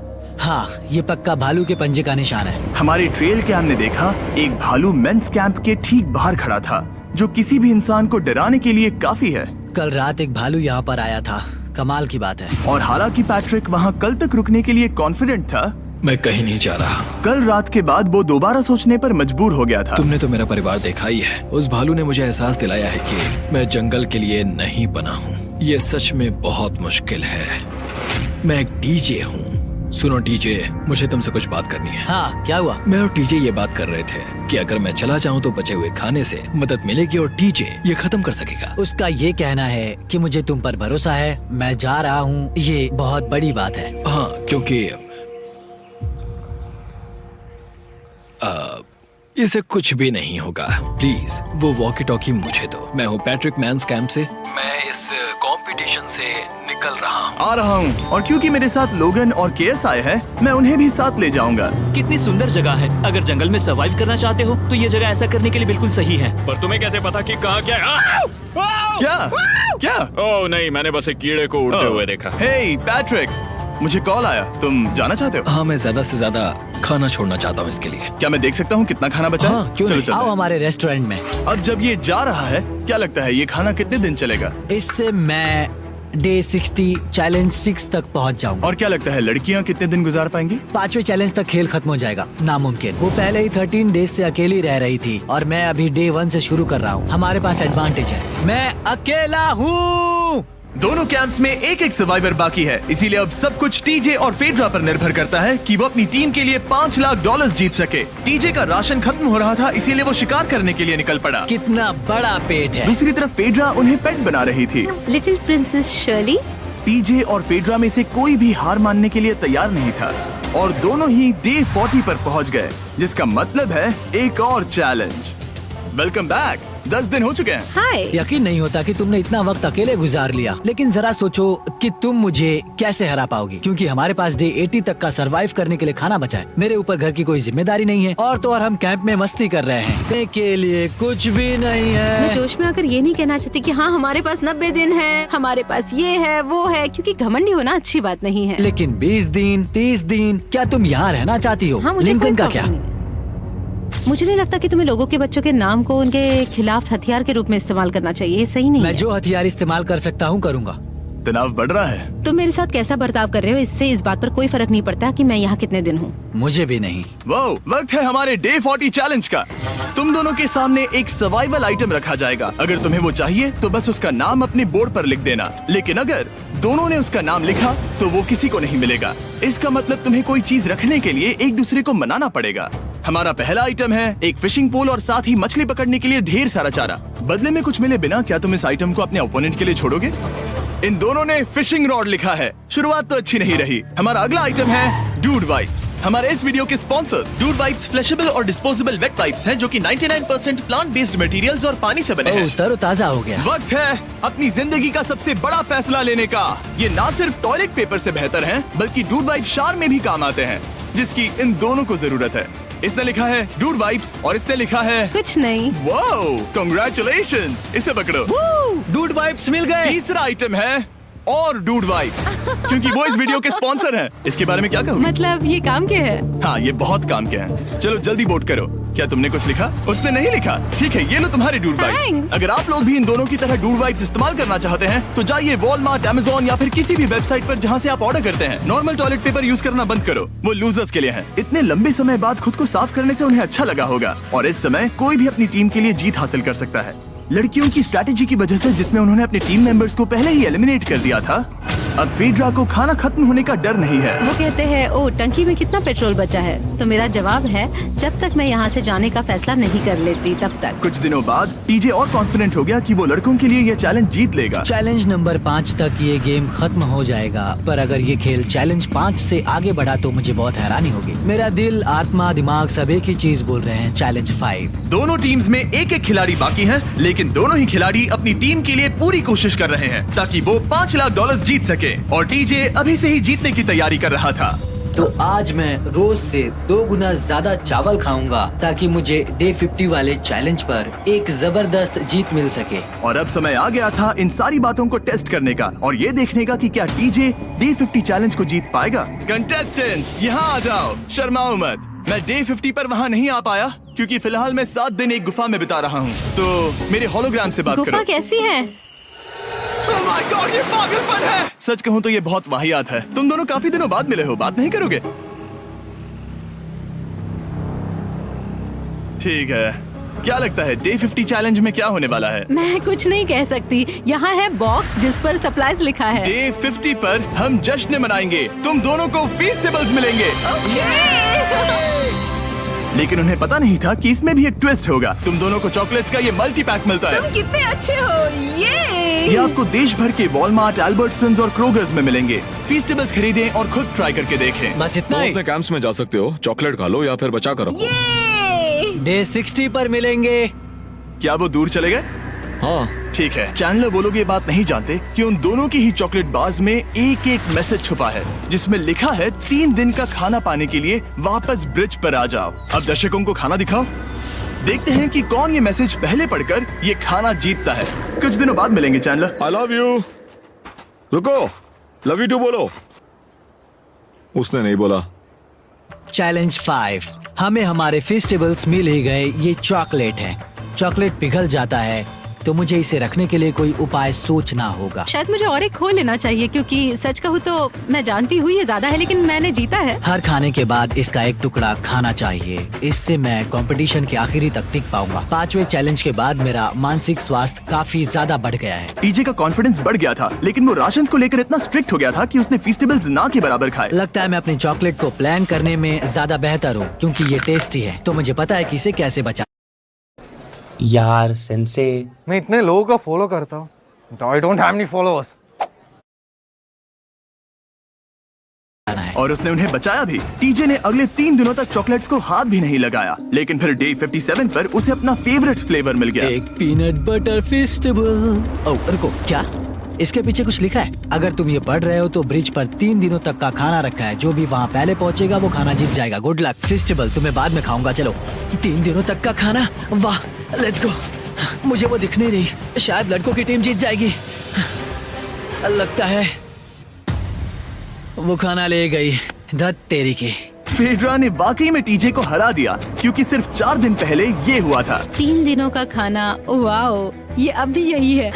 [SPEAKER 2] हाँ, ये पक्का भालू के पंजे का निशान है।
[SPEAKER 1] हमारी ट्रेल कैम ने देखा एक भालू मेंस कैंप के ठीक बाहर खड़ा था, जो किसी भी इंसान को डराने के लिए काफी है।
[SPEAKER 2] कल रात एक भालू यहाँ पर आया था, कमाल की बात है।
[SPEAKER 1] और हालांकि पैट्रिक वहाँ कल तक रुकने के लिए कॉन्फिडेंट था,
[SPEAKER 6] मैं कहीं नहीं जा रहा।
[SPEAKER 1] कल रात के बाद वो दोबारा सोचने पर मजबूर हो गया था।
[SPEAKER 6] तुमने तो मेरा परिवार देखा ही है। उस भालू ने मुझे एहसास दिलाया है कि मैं जंगल के लिए नहीं बना हूँ। ये सच में बहुत मुश्किल है। मैं एक डीजे हूँ। सुनो डीजे, मुझे तुमसे कुछ बात करनी है।
[SPEAKER 2] हाँ, क्या हुआ?
[SPEAKER 6] मैं और टीजे ये बात कर रहे थे कि अगर मैं चला जाऊँ तो बचे हुए खाने से मदद मिलेगी और टीजे ये खत्म कर सकेगा।
[SPEAKER 2] उसका ये कहना है कि मुझे तुम पर भरोसा है, मैं जा रहा हूँ। ये बहुत बड़ी बात है।
[SPEAKER 6] हाँ, क्योंकि इसे कुछ भी नहीं होगा। प्लीज वो वॉकी टॉकी मुझे दो। मैं हूँ पैट्रिक मेंस कैंप से। मैं इस कंपटीशन से निकल रहा हूँ।
[SPEAKER 1] आ रहा हूँ, और क्योंकि मेरे साथ लोगन और केएस आए हैं, मैं उन्हें भी साथ ले जाऊंगा।
[SPEAKER 9] कितनी सुंदर जगह है। अगर जंगल में सर्वाइव करना चाहते हो तो ये जगह ऐसा करने के लिए बिल्कुल सही है।
[SPEAKER 4] पर तुम्हें कैसे पता कि कहाँ क्या है?
[SPEAKER 1] क्या क्या?
[SPEAKER 4] ओह नहीं, मैंने बस एक कीड़े को उड़ते हुए देखा।
[SPEAKER 1] हे पैट्रिक, मुझे कॉल आया। तुम जाना चाहते हो?
[SPEAKER 6] हाँ, मैं ज्यादा से ज्यादा खाना छोड़ना चाहता हूँ इसके लिए।
[SPEAKER 1] क्या मैं देख सकता हूँ कितना खाना बचा?
[SPEAKER 6] हाँ, क्यों
[SPEAKER 1] चलो
[SPEAKER 6] नहीं?
[SPEAKER 1] चलते
[SPEAKER 2] आओ
[SPEAKER 1] हैं।
[SPEAKER 2] हमारे रेस्टोरेंट में।
[SPEAKER 1] अब जब ये जा रहा है, क्या लगता है ये खाना कितने दिन चलेगा?
[SPEAKER 2] इससे मैं डे 60 चैलेंज 6 तक पहुंच जाऊंगा।
[SPEAKER 1] और क्या लगता है लड़कियाँ कितने दिन गुजार पाएंगी?
[SPEAKER 2] 5वें चैलेंज तक खेल खत्म हो जाएगा। नामुमकिन। वो पहले ही 13 डेज से अकेली रह रही थी और मैं अभी डे 1 से शुरू कर रहा हूँ। हमारे पास एडवांटेज है, मैं अकेला हूँ।
[SPEAKER 1] दोनों कैंप्स में एक एक सर्वाइवर बाकी है, इसीलिए अब सब कुछ टीजे और फेड्रा पर निर्भर करता है कि वो अपनी टीम के लिए $5 लाख जीत सके। टीजे का राशन खत्म हो रहा था, इसीलिए वो शिकार करने के लिए निकल पड़ा।
[SPEAKER 2] कितना बड़ा पेट है।
[SPEAKER 1] दूसरी तरफ फेड्रा उन्हें पेट बना रही थी।
[SPEAKER 5] Little princess Shirley.
[SPEAKER 1] टीजे और फेड्रा में से कोई भी हार मानने के लिए तैयार नहीं था और दोनों ही डे 40 पर पहुंच गए, जिसका मतलब है एक और चैलेंज। Welcome back. 10 दिन हो चुके हैं।
[SPEAKER 5] हाय।
[SPEAKER 2] यकीन नहीं होता कि तुमने इतना वक्त अकेले गुजार लिया, लेकिन जरा सोचो कि तुम मुझे कैसे हरा पाओगी, क्योंकि हमारे पास डे 80 तक का सरवाइव करने के लिए खाना बचा है। मेरे ऊपर घर की कोई जिम्मेदारी नहीं है और तो और हम कैंप में मस्ती कर रहे हैं। खाने के लिए कुछ भी नहीं है।
[SPEAKER 5] मैं जोश में आकर ये नहीं कहना चाहती कि हाँ हमारे पास 90 दिन है, हमारे पास ये है वो है, क्योंकि घमंडी होना अच्छी बात नहीं है।
[SPEAKER 2] लेकिन 20 दिन 30 दिन क्या तुम यहाँ रहना चाहती हो?
[SPEAKER 5] हाँ, मुझे
[SPEAKER 2] लिंकन
[SPEAKER 5] कोई
[SPEAKER 2] का
[SPEAKER 5] प्रॉब्लम
[SPEAKER 2] क्या?
[SPEAKER 5] नहीं है। मुझे नहीं लगता कि तुम्हें लोगों के बच्चों के नाम को उनके खिलाफ हथियार के रूप में इस्तेमाल करना चाहिए। ये सही नहीं
[SPEAKER 2] मैं
[SPEAKER 5] है।
[SPEAKER 2] जो हथियार इस्तेमाल कर सकता हूँ करूँगा।
[SPEAKER 1] तनाव बढ़ रहा है।
[SPEAKER 5] तुम मेरे साथ कैसा बर्ताव कर रहे हो, इससे इस बात पर कोई फर्क नहीं पड़ता कि मैं यहाँ कितने दिन हूँ।
[SPEAKER 2] मुझे भी नहीं।
[SPEAKER 1] वो वक्त है हमारे डे 40 चैलेंज का। तुम दोनों के सामने एक सर्वाइवल आइटम रखा जाएगा। अगर तुम्हें वो चाहिए तो बस उसका नाम अपने बोर्ड पर लिख देना, लेकिन अगर दोनों ने उसका नाम लिखा तो वो किसी को नहीं मिलेगा। इसका मतलब तुम्हें कोई चीज रखने के लिए एक दूसरे को मनाना पड़ेगा। हमारा पहला आइटम है एक फिशिंग पोल और साथ ही मछली पकड़ने के लिए ढेर सारा चारा। बदले में कुछ मिले बिना क्या तुम इस आइटम को अपने ओपोनेंट के लिए छोड़ोगे? इन दोनों ने फिशिंग रॉड लिखा है। शुरुआत तो अच्छी नहीं रही। हमारा अगला आइटम है डूड वाइप्स। हमारे इस वीडियो के स्पॉन्सर्स डूड वाइप्स फ्लैशेबल और डिस्पोजेबल वेट वाइप्स हैं जो कि 99% प्लांट बेस्ड मटेरियल्स और पानी से बने हैं।
[SPEAKER 2] तरोताजा हो गया।
[SPEAKER 1] वक्त है अपनी जिंदगी का सबसे बड़ा फैसला लेने का। ये ना सिर्फ टॉयलेट पेपर से बेहतर हैं, बल्कि डूड वाइप शार में भी काम आते हैं, जिसकी इन दोनों को जरूरत है। इसने लिखा है डूड वाइप्स और इसने लिखा है
[SPEAKER 5] कुछ नहीं।
[SPEAKER 1] Wow, congratulations. इसे पकड़ो।
[SPEAKER 2] डूड वाइप्स मिल गए।
[SPEAKER 1] तीसरा आइटम है और डूड वाइप्स, क्योंकि वो इस वीडियो के स्पॉन्सर हैं। इसके बारे में क्या कहोगे?
[SPEAKER 5] मतलब ये काम के है?
[SPEAKER 1] हाँ, ये बहुत काम के हैं। चलो जल्दी वोट करो। क्या तुमने कुछ लिखा? उसने नहीं लिखा। ठीक है, ये लो तुम्हारे डूड वाइप्स।
[SPEAKER 5] Thanks.
[SPEAKER 1] अगर आप लोग भी इन दोनों की तरह डूड वाइप्स इस्तेमाल करना चाहते हैं तो जाइए वॉलमार्ट, अमेज़न या फिर किसी भी वेबसाइट पर जहाँ से आप ऑर्डर करते हैं। नॉर्मल टॉयलेट पेपर यूज करना बंद करो, वो लूजर्स के लिए है। इतने लंबे समय बाद खुद को साफ करने से उन्हें अच्छा लगा होगा और इस समय कोई भी अपनी टीम के लिए जीत हासिल कर सकता है। लड़कियों की स्ट्रैटेजी की वजह से, जिसमें उन्होंने अपने टीम मेंबर्स को पहले ही एलिमिनेट कर दिया था, अब फेड्रा को खाना खत्म होने का डर नहीं है।
[SPEAKER 5] वो कहते हैं ओ टंकी में कितना पेट्रोल बचा है, तो मेरा जवाब है जब तक मैं यहाँ से जाने का फैसला नहीं कर लेती तब तक।
[SPEAKER 1] कुछ दिनों बाद टीजे और कॉन्फिडेंट हो गया कि वो लड़कों के लिए ये चैलेंज जीत लेगा।
[SPEAKER 2] चैलेंज नंबर 5 तक ये गेम खत्म हो जाएगा, पर अगर ये खेल चैलेंज 5 से आगे बढ़ा तो मुझे बहुत हैरानी होगी। मेरा दिल, आत्मा, दिमाग सब एक ही चीज बोल रहे हैं, चैलेंज 5।
[SPEAKER 1] दोनों टीम्स में एक एक खिलाड़ी बाकी हैं, लेकिन दोनों ही खिलाड़ी अपनी टीम के लिए पूरी कोशिश कर रहे हैं ताकि वो $5 लाख जीत सके और टीजे अभी से ही जीतने की तैयारी कर रहा था।
[SPEAKER 2] तो आज मैं रोज से 2 गुना ज्यादा चावल खाऊंगा ताकि मुझे डे 50 वाले चैलेंज पर एक जबरदस्त जीत मिल सके।
[SPEAKER 1] और अब समय आ गया था इन सारी बातों को टेस्ट करने का और ये देखने का कि क्या टीजे डे 50 चैलेंज को जीत पाएगा। कंटेस्टेंट्स यहाँ आ जाओ, शर्माओ मत। मैं डे 50 पर वहाँ नहीं आ पाया क्योंकि फिलहाल मैं 7 दिन एक गुफा में बिता रहा हूँ, तो मेरे होलोग्राम से बात करो।
[SPEAKER 5] गुफा कैसी है?
[SPEAKER 1] Oh my God, ये पागलपन है। सच कहूँ तो ये बहुत वाहियात है। तुम दोनों काफी दिनों बाद मिले हो, बात नहीं करोगे? ठीक है, क्या लगता है डे 50 चैलेंज में क्या होने वाला है?
[SPEAKER 5] मैं कुछ नहीं कह सकती। यहाँ है बॉक्स जिस पर सप्लाईज लिखा है।
[SPEAKER 1] डे 50 पर हम जश्न मनाएंगे, तुम दोनों को फीस्टेबल्स मिलेंगे। लेकिन उन्हें पता नहीं था कि इसमें भी एक ट्विस्ट होगा। तुम दोनों को चॉकलेट्स का ये मल्टी पैक मिलता है।
[SPEAKER 5] तुम कितने अच्छे हो।
[SPEAKER 1] ये आपको देश भर के वॉलमार्ट, एल्बर्टसन्स और क्रोगर्स में मिलेंगे। फीस्टेबल्स खरीदें और खुद ट्राई करके देखें।
[SPEAKER 2] बस इतना ही।
[SPEAKER 10] अपने कैंप्स में जा सकते हो, चॉकलेट खा लो या फिर बचा कर रखो।
[SPEAKER 2] डे 60 पर मिलेंगे।
[SPEAKER 1] क्या वो दूर चले गए?
[SPEAKER 10] हाँ
[SPEAKER 1] ठीक है। चैंडलर वो लोग ये बात नहीं जानते कि उन दोनों की ही चॉकलेट बार्स में एक एक मैसेज छुपा है जिसमें लिखा है 3 दिन का खाना पाने के लिए वापस ब्रिज पर आ जाओ। अब दर्शकों को खाना दिखाओ, देखते हैं कि कौन ये मैसेज पहले पढ़कर ये खाना जीतता है। कुछ दिनों बाद मिलेंगे चैंडलर।
[SPEAKER 10] I love you. रुको, लव यू टू बोलो। उसने नहीं बोला।
[SPEAKER 2] चैलेंज 5, हमें हमारे फेस्टिवल्स मिल ही गए। ये चॉकलेट है। चॉकलेट पिघल जाता है तो मुझे इसे रखने के लिए कोई उपाय सोचना होगा।
[SPEAKER 5] शायद मुझे और एक खो लेना चाहिए क्योंकि सच कहूँ तो मैं जानती हूँ ये ज्यादा है लेकिन मैंने जीता है।
[SPEAKER 2] हर खाने के बाद इसका एक टुकड़ा खाना चाहिए, इससे मैं कंपटीशन के आखिरी तक टिक पाऊंगा। 5वें चैलेंज के बाद मेरा मानसिक स्वास्थ्य काफी ज्यादा बढ़ गया है।
[SPEAKER 1] टीजे का कॉन्फिडेंस बढ़ गया था, लेकिन वो राशन को लेकर इतना स्ट्रिक्ट हो गया था कि उसने फीस्टेबल्स ना के बराबर खाए।
[SPEAKER 2] लगता है मैं अपनी चॉकलेट को प्लान करने में ज्यादा बेहतर हूँ क्योंकि ये टेस्टी है, तो मुझे पता है कि इसे कैसे बचा।
[SPEAKER 11] यार सेंसे,
[SPEAKER 12] मैं इतने लोगों को फॉलो करता हूँ, I don't have any followers.
[SPEAKER 1] और उसने उन्हें बचाया भी। टीजे ने अगले 3 दिनों तक चॉकलेट्स को हाथ भी नहीं लगाया, लेकिन फिर डे 57 पर उसे अपना फेवरेट फ्लेवर मिल गया।
[SPEAKER 2] एक पीनट बटर फेस्टिवल। ओह रुको, क्या इसके पीछे कुछ लिखा है? अगर तुम ये पढ़ रहे हो तो ब्रिज पर 3 दिनों तक का खाना रखा है। जो भी वहाँ पहले पहुँचेगा वो खाना जीत जाएगा। Good luck. फेस्टिवल तुम्हें बाद में खाऊंगा। चलो, 3 दिनों तक का खाना, वाह, लेट्स गो। मुझे वो दिख नहीं रही, शायद लड़कों की टीम जीत जाएगी। लगता है वो खाना ले गई। धत तेरी की।
[SPEAKER 1] फेड्रा ने वाकई में टीजे को हरा दिया क्योंकि सिर्फ 4 दिन पहले ये हुआ था।
[SPEAKER 5] 3 दिनों का खाना, वाओ, ये अब भी यही है।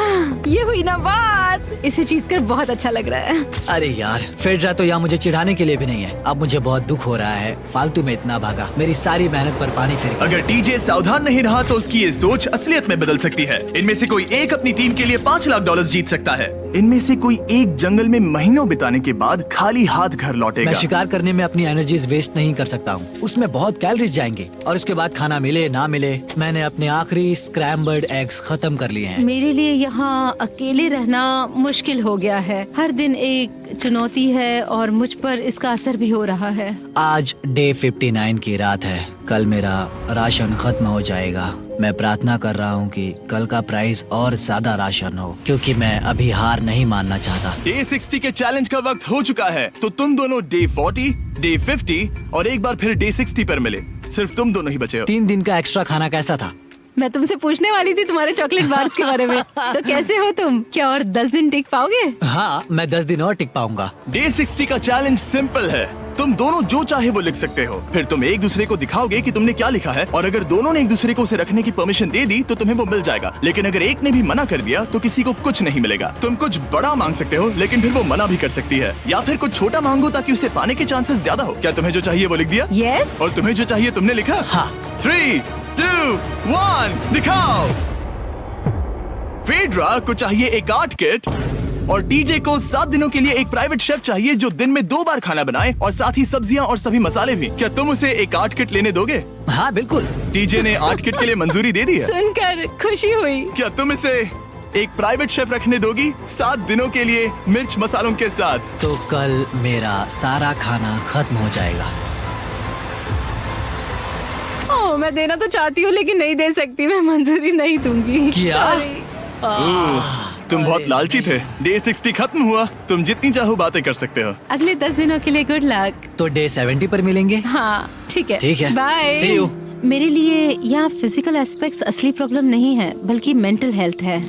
[SPEAKER 5] ये हुई ना बात। इसे जीतकर बहुत अच्छा लग रहा है।
[SPEAKER 2] अरे यार, फेड्रा तो यहाँ मुझे चिढ़ाने के लिए भी नहीं है। अब मुझे बहुत दुख हो रहा है, फालतू में इतना भागा, मेरी सारी मेहनत पर पानी फिर गया।
[SPEAKER 1] अगर टीजे सावधान नहीं रहा तो उसकी ये सोच असलियत में बदल सकती है। इनमें से कोई एक अपनी टीम के लिए $5 लाख जीत सकता है। इनमें से कोई एक जंगल में महीनों बिताने के बाद खाली हाथ घर लौटेगा।
[SPEAKER 2] मैं शिकार करने में अपनी एनर्जीज वेस्ट नहीं कर सकता हूँ, उसमें बहुत कैलोरीज जाएंगे और उसके बाद खाना मिले ना मिले मैंने अपने आखिरी स्क्रैम्बल्ड एग्स खत्म कर लिए हैं।
[SPEAKER 5] मेरे लिए यहाँ अकेले रहना मुश्किल हो गया है। हर दिन एक चुनौती है और मुझ पर इसका असर भी हो रहा है।
[SPEAKER 2] आज डे 59 की रात है। कल मेरा राशन खत्म हो जाएगा। मैं प्रार्थना कर रहा हूँ कि कल का प्राइस और ज्यादा राशन हो, क्योंकि मैं अभी हार नहीं मानना चाहता।
[SPEAKER 1] डे 60 के चैलेंज का वक्त हो चुका है, तो तुम दोनों डे 40, डे 50 और एक बार फिर डे 60 पर मिले। सिर्फ तुम दोनों ही बचे हो।
[SPEAKER 2] 3 दिन का एक्स्ट्रा खाना कैसा था?
[SPEAKER 5] मैं तुमसे पूछने वाली थी तुम्हारे चॉकलेट बार्स के बारे में। तो कैसे हो तुम? क्या और 10 दिन टिक पाओगे?
[SPEAKER 2] हाँ, मैं 10 दिन और टिक पाऊंगा।
[SPEAKER 1] डे 60 का चैलेंज सिंपल है। तुम दोनों जो चाहे वो लिख सकते हो, फिर तुम एक दूसरे को दिखाओगे कि तुमने क्या लिखा है, और अगर दोनों ने एक दूसरे को उसे रखने की परमिशन दे दी तो तुम्हें वो मिल जाएगा। लेकिन अगर एक ने भी मना कर दिया तो किसी को कुछ नहीं मिलेगा। तुम कुछ बड़ा मांग सकते हो, लेकिन फिर वो मना भी कर सकती है, या फिर कुछ छोटा मांगो ताकि उसे पाने के चांसेस ज्यादा हो। क्या तुम्हें जो चाहिए वो लिख दिया?
[SPEAKER 5] यस।
[SPEAKER 1] और तुम्हें जो चाहिए तुमने लिखा?
[SPEAKER 2] हाँ।
[SPEAKER 1] 3, 2, 1 दिखाओ। फेड्रा को चाहिए एक आर्ट किट और डीजे को 7 दिनों के लिए एक प्राइवेट शेफ चाहिए जो दिन में 2 बार खाना बनाए और साथ ही सब्जियां और सभी मसाले भी। क्या तुम उसे एक आर्ट किट लेने दोगे?
[SPEAKER 2] हाँ बिल्कुल।
[SPEAKER 1] डीजे ने आर्ट किट के लिए मंजूरी दे दी है।
[SPEAKER 5] सुनकर खुशी हुई।
[SPEAKER 1] क्या तुम इसे एक प्राइवेट शेफ रखने दोगी 7 दिनों के लिए मिर्च मसालों के साथ?
[SPEAKER 2] तो कल मेरा सारा खाना खत्म हो जाएगा।
[SPEAKER 5] ओह, मैं देना तो चाहती हूँ लेकिन नहीं दे सकती। मैं मंजूरी नहीं दूंगी।
[SPEAKER 2] क्या?
[SPEAKER 1] तुम बहुत लालची थे। डे 60 खत्म हुआ। तुम जितनी चाहो बातें कर सकते हो।
[SPEAKER 5] अगले 10 दिनों के लिए गुड लक।
[SPEAKER 2] तो डे 70 पर मिलेंगे।
[SPEAKER 5] हाँ ठीक है।
[SPEAKER 2] ठीक है।
[SPEAKER 5] बाय।
[SPEAKER 2] See you।
[SPEAKER 5] मेरे लिए यहाँ फिजिकल एस्पेक्ट्स असली प्रॉब्लम नहीं है, बल्कि मेंटल हेल्थ है।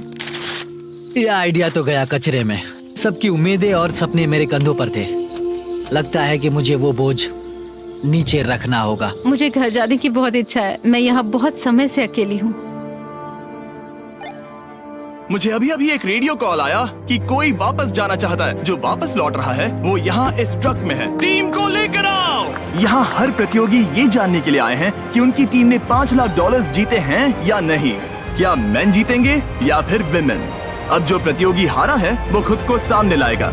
[SPEAKER 2] ये आइडिया तो गया कचरे में। सबकी उम्मीदें और सपने मेरे कंधों पर थे। लगता है कि मुझे वो बोझ नीचे रखना होगा।
[SPEAKER 5] मुझे घर जाने की बहुत इच्छा है। मैं यहाँ बहुत समय से अकेली हूँ।
[SPEAKER 1] मुझे अभी अभी एक रेडियो कॉल आया कि कोई वापस जाना चाहता है। जो वापस लौट रहा है वो यहाँ इस ट्रक में है। टीम को लेकर आओ। यहाँ हर प्रतियोगी ये जानने के लिए आए हैं कि उनकी टीम ने $5 लाख जीते हैं या नहीं। क्या मेन जीतेंगे या फिर विमेन? अब जो प्रतियोगी हारा है वो खुद को सामने लाएगा।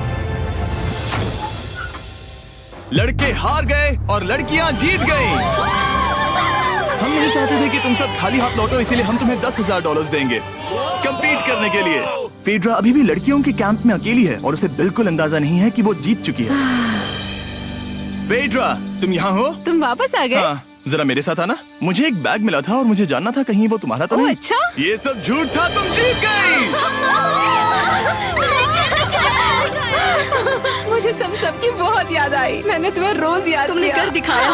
[SPEAKER 1] लड़के हार गए और लड़कियां जीत गई। हम नहीं चाहते थे कि तुम सब खाली हाथ लौटो, इसीलिए हम तुम्हें $10,000 देंगे कंपीट करने के लिए। फेड्रा अभी भी लड़कियों के कैंप में अकेली है और उसे बिल्कुल अंदाजा नहीं है कि वो जीत चुकी है। फेड्रा, तुम यहाँ हो?
[SPEAKER 5] तुम वापस आ गए?
[SPEAKER 1] हाँ, जरा मेरे साथ आना। मुझे एक बैग मिला था और मुझे जानना था कहीं वो तुम्हारा तो नहीं।
[SPEAKER 5] अच्छा?
[SPEAKER 1] ये सब झूठ था, तुम जीत गई।
[SPEAKER 5] मुझे सबकी बहुत याद आई। मैंने तुम्हें रोज याद
[SPEAKER 3] तुमने
[SPEAKER 5] किया।
[SPEAKER 3] कर दिखाया।